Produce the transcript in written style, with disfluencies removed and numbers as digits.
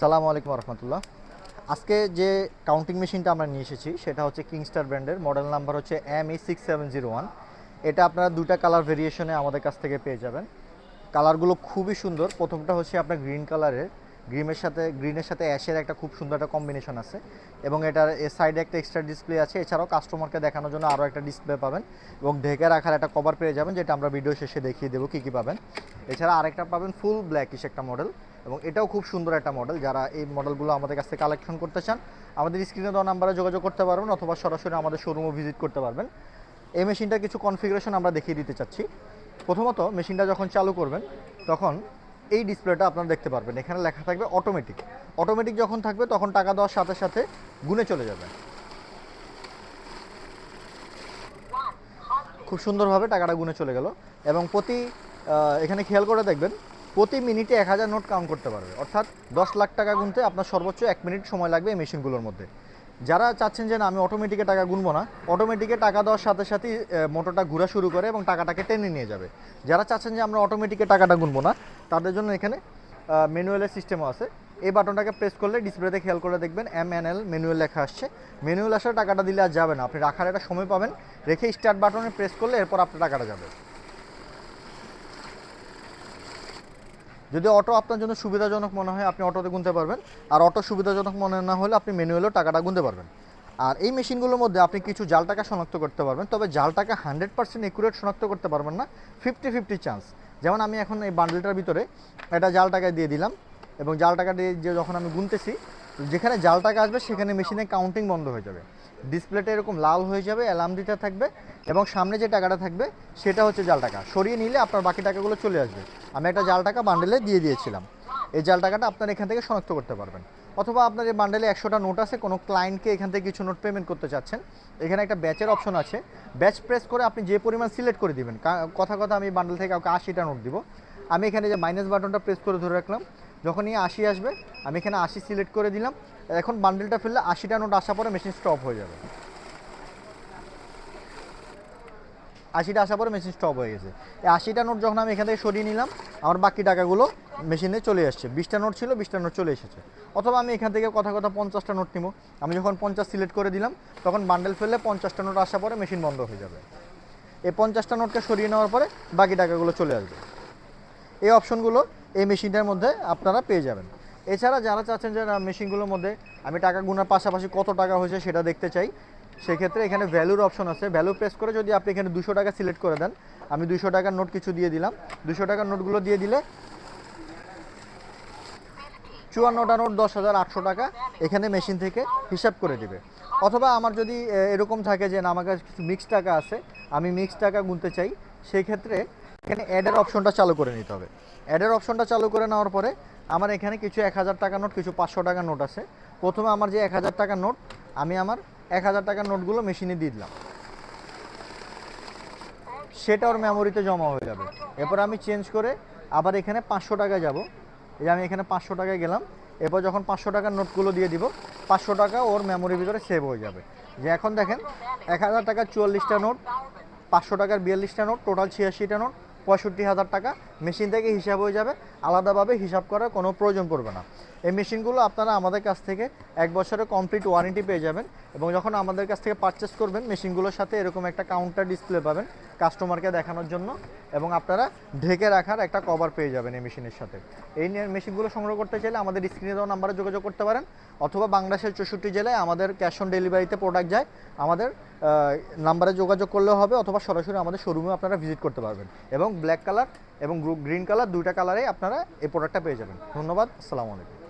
সালামু আলাইকুম রহমতুল্লাহ। আজকে যে কাউন্টিং মেশিনটা আমরা নিয়ে এসেছি সেটা হচ্ছে কিংস্টার ব্র্যান্ডের, মডেল নাম্বার হচ্ছে ME6701। এটা আপনারা দুটা কালার ভেরিয়েশনে আমাদের কাছ থেকে পেয়ে যাবেন। কালারগুলো খুবই সুন্দর। প্রথমটা হচ্ছে আপনার গ্রিন কালারের, গ্রিনের সাথে অ্যাশের একটা খুব সুন্দর একটা কম্বিনেশন আছে, এবং এটার সাইডে একটা এক্সট্রা ডিসপ্লে আছে। এছাড়াও কাস্টমারকে দেখানোর জন্য আরও একটা ডিসপ্লে পাবেন এবং ঢেকে রাখার একটা কভার পেয়ে যাবেন, যেটা আমরা ভিডিও শেষে দেখিয়ে দেবো কী কী পাবেন। এছাড়া আরেকটা পাবেন ফুল ব্ল্যাকিশ একটা মডেল, এবং এটাও খুব সুন্দর একটা মডেল। যারা এই মডেলগুলো আমাদের কাছ থেকে কালেকশন করতে চান, আমাদের স্ক্রিনে দেওয়া নাম্বারে যোগাযোগ করতে পারবেন, অথবা সরাসরি আমাদের শোরুমও ভিজিট করতে পারবেন। এই মেশিনটার কিছু কনফিগারেশন আমরা দেখিয়ে দিতে চাচ্ছি। প্রথমত মেশিনটা যখন চালু করবেন তখন এই ডিসপ্লেটা আপনারা দেখতে পারবেন, এখানে লেখা থাকবে অটোমেটিক। অটোমেটিক যখন থাকবে তখন টাকা দেওয়ার সাথে সাথে গুনে চলে যাবে, খুব সুন্দরভাবে টাকাটা গুনে চলে গেল। এবং এখানে খেয়াল করে দেখবেন, প্রতি মিনিটে 1000 নোট কাউন্ট করতে পারবে, অর্থাৎ 10 লাখ টাকা গুনতে আপনার সর্বোচ্চ 1 মিনিট সময় লাগবে এই মেশিনগুলোর মধ্যে। যারা চাচ্ছেন যে না আমি অটোমেটিকে টাকা গুনবো না, অটোমেটিকে টাকা দেওয়ার সাথে সাথেই মোটরটা ঘোরা শুরু করে এবং টাকাটাকে টেনে নিয়ে যাবে। যারা চাচ্ছেন যে আমরা অটোমেটিকে টাকাটা গুনবো না, তাদের জন্য এখানে ম্যানুয়ালের সিস্টেমও আছে। এই বাটনটাকে প্রেস করলে ডিসপ্লেতে খেয়াল করে দেখবেন MNL ম্যানুয়াল লেখা আসছে। ম্যানুয়াল আসার টাকাটা দিলে আর যাবে না, আপনি রাখার একটা সময় পাবেন, রেখে স্টার্ট বাটনে প্রেস করলে এরপর আপনার টাকাটা যাবে। যদি অটো আপনার জন্য সুবিধাজনক মনে হয় আপনি অটোতে গুনতে পারবেন, আর অটো সুবিধাজনক মনে না হলে আপনি ম্যানুয়ালেও টাকাটা গুনতে পারবেন। আর এই মেশিনগুলোর মধ্যে আপনি কিছু জাল টাকা শনাক্ত করতে পারবেন, তবে জাল টাকা 100% একুরেট শনাক্ত করতে পারবেন না, 50-50 চান্স। যেমন আমি এখন এই বান্ডেলটার ভিতরে একটা জাল টাকা দিয়ে দিলাম, এবং জাল টাকা দিয়ে যে যখন আমি গুনতেছি, যেখানে জাল টাকা আসবে সেখানে মেশিনে কাউন্টিং বন্ধ হয়ে যাবে, ডিসপ্লেটা এরকম লাল হয়ে যাবে, অ্যালার্ম দিতে থাকবে, এবং সামনে যে টাকাটা থাকবে সেটা হচ্ছে জাল টাকা। সরিয়ে নিলে আপনার বাকি টাকাগুলো চলে আসবে। আমি একটা জাল টাকা বান্ডেলে দিয়ে দিয়েছিলাম, এই জাল টাকাটা আপনার এখান থেকে শনাক্ত করতে পারবেন। অথবা আপনার এই বান্ডেলে 100টা নোট আছে, কোনো ক্লায়েন্টকে এখান থেকে কিছু নোট পেমেন্ট করতে চাচ্ছেন, এখানে একটা ব্যাচের অপশন আছে। ব্যাচ প্রেস করে আপনি যে পরিমাণ সিলেক্ট করে দিবেন, কথা আমি বান্ডেল থেকে কাউকে 80টা নোট দিব, আমি এখানে যে মাইনাস বাটনটা প্রেস করে ধরে রাখলাম, যখনই 80 আসবে আমি এখানে 80 সিলেক্ট করে দিলাম। এখন বান্ডেলটা ফেললে 80টা নোট আসার পরে মেশিন স্টপ হয়ে যাবে। 80টা আসার পরে মেশিন স্টপ হয়ে গেছে। এই 80টা নোট যখন আমি এখান থেকে সরিয়ে নিলাম, আমার বাকি টাকাগুলো মেশিনে চলে আসছে। 20টা নোট ছিল, 20টা নোট চলে এসেছে। অথবা আমি এখান থেকে কথা 50টা নোট নিব, আমি যখন 50 সিলেক্ট করে দিলাম, তখন বান্ডেল ফেললে 50টা নোট আসার পরে মেশিন বন্ধ হয়ে যাবে। এই 50টা নোটকে সরিয়ে নেওয়ার পরে বাকি টাকাগুলো চলে আসবে। এই অপশনগুলো এই মেশিনটার মধ্যে আপনারা পেয়ে যাবেন। এছাড়া যারা চাচ্ছেন যে মেশিনগুলোর মধ্যে আমি টাকা গুনার পাশাপাশি কত টাকা হয়েছে সেটা দেখতে চাই, সেক্ষেত্রে এখানে ভ্যালুর অপশন আছে। ভ্যালু প্রেস করে যদি আপনি এখানে 200 টাকা সিলেক্ট করে দেন, আমি 200 টাকার নোট কিছু দিয়ে দিলাম, 200 টাকার নোটগুলো দিয়ে দিলে 54টা নোট 10,800 টাকা এখানে মেশিন থেকে হিসাব করে দিবে। অথবা আমার যদি এরকম থাকে যে না আমার কাছে কিছু মিক্সড টাকা আছে, আমি মিক্সড টাকা গুনতে চাই, সেই ক্ষেত্রে এখানে অ্যাডের অপশনটা চালু করে নিতে হবে। অ্যাডের অপশনটা চালু করে নেওয়ার পরে আমার এখানে কিছু 1000 টাকার নোট, কিছু 500 টাকার নোট আছে। প্রথমে আমার যে 1000 টাকার নোট, আমি আমার 1000 টাকার নোটগুলো মেশিনে দিয়ে দিলাম, সেটা ওর মেমোরিতে জমা হয়ে যাবে। এরপর আমি চেঞ্জ করে আবার এখানে 500 টাকায় যাব, এই যে আমি এখানে 500 টাকায় গেলাম। এরপর যখন 500 টাকার নোটগুলো দিয়ে দিব, 500 টাকা ওর মেমোরির ভিতরে সেভ হয়ে যাবে। যে এখন দেখেন 1000 টাকার 44টা নোট, 500 টাকার 42টা নোট, টোটাল 86টা নোট, 65,000 টাকা মেশিন থেকে হিসাব হয়ে যাবে। আলাদাভাবে হিসাব করার কোনো প্রয়োজন পড়বে না। এই মেশিনগুলো আপনারা আমাদের কাছ থেকে 1 বছরের কমপ্লিট ওয়ারেন্টি পেয়ে যাবেন, এবং যখন আমাদের কাছ থেকে পারচেস করবেন মেশিনগুলোর সাথে এরকম একটা কাউন্টার ডিসপ্লে পাবেন কাস্টমারকে দেখানোর জন্য, এবং আপনারা ঢেকে রাখার একটা কভার পেয়ে যাবেন এই মেশিনের সাথে। এই নিয়ে মেশিনগুলো সংগ্রহ করতে চাইলে আমাদের স্ক্রিনে দেওয়া নাম্বারে যোগাযোগ করতে পারেন, অথবা বাংলাদেশের 64 জেলায় আমাদের ক্যাশ অন ডেলিভারিতে প্রোডাক্ট যায়, আমাদের নাম্বারে যোগাযোগ করলেও হবে, অথবা সরাসরি আমাদের শোরুমে আপনারা ভিজিট করতে পারবেন। এবং ব্ল্যাক কালার এবং গ্রিন কালার দুইটা কালারে আপনারা এই প্রোডাক্টটা পেয়ে যাবেন। ধন্যবাদ, আসসালামু আলাইকুম।